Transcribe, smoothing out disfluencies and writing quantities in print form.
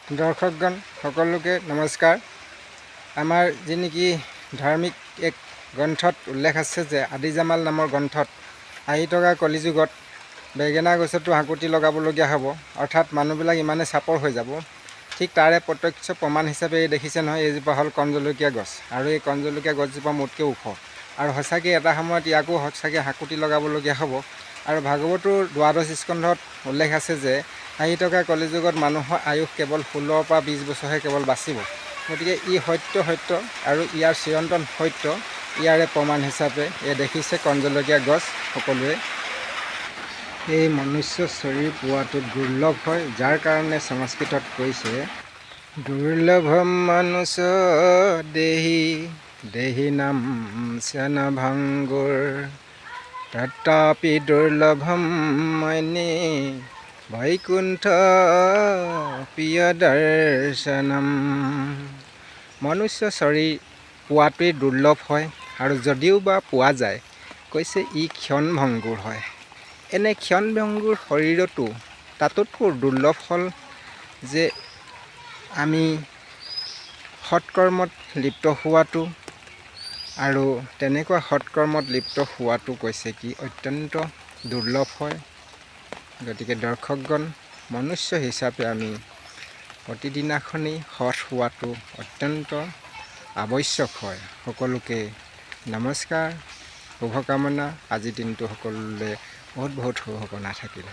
দৰ্শকগণ সকলোকে নমস্কাৰ। আমাৰ যি নেকি ধাৰ্মিক এক গ্ৰন্থত উল্লেখ আছে যে আদিজামাল নামৰ গ্ৰন্থত আহি থকা কলিযুগত বেঙেনা গছতো হাকুটি লগাবলগীয়া হ'ব, অৰ্থাৎ মানুহবিলাক ইমানে চাপৰ হৈ যাব। ঠিক তাৰে প্ৰত্যক্ষ প্ৰমাণ হিচাপে দেখিছে নহয়, এইজোপা হ'ল কণ জলকীয়া গছ, আৰু এই কণ জলকীয়া গছজোপা মোতকৈ ওখ, আৰু সঁচাকৈ এটা সময়ত ইয়াকো সঁচাকৈ হাকুটি লগাবলগীয়া হ'ব। আৰু ভাগৱতৰ দ্বাদশ স্কন্ধত উল্লেখ আছে যে আহি থকা কলিযুগত মানুহৰ আয়ুস কেৱল 16 পৰা 20 বছৰহে কেৱল বাচিব। গতিকে ই সত্য আৰু ইয়াৰ চিৰন্তন সত্য, ইয়াৰে প্ৰমাণ হিচাপে দেখিছে কণ জলকীয়া গছ সকলোৱে। এই মনুষ্য শৰীৰ পোৱাটো দুৰ্লভ হয়, যাৰ কাৰণে সংস্কৃতত কৈছে দুৰ্লভম মনুষ্য দেহি দেহি নাম স্যন ভংগুৰ তথাপি দুৰ্লভম মন্যে বৈকুণ্ঠ প্ৰিয় দৰ্শনম। মনুষ্য শৰীৰ পোৱাটোৱেই দুৰ্লভ হয়, আৰু যদিও বা পোৱা যায় কৈছে ই ক্ষণভংগুৰ হয়। এনে ক্ষণভংগুৰ শৰীৰতো তাতোতকৈ দুৰ্লভ হ'ল যে আমি সৎকৰ্মত লিপ্ত হোৱাটো, আৰু তেনেকুৱা সৎকৰ্মত লিপ্ত হোৱাটো কৈছে কি অত্যন্ত দুৰ্লভ হয়। গতিকে দৰ্শকগণ, মনুষ্য হিচাপে আমি প্ৰতিদিনাখনেই সৎ হোৱাটো অত্যন্ত আৱশ্যক হয়। সকলোকে নমস্কাৰ, শুভকামনা। আজিৰ দিনটো সকলোলৈ বহুত শুভকামনা থাকিল।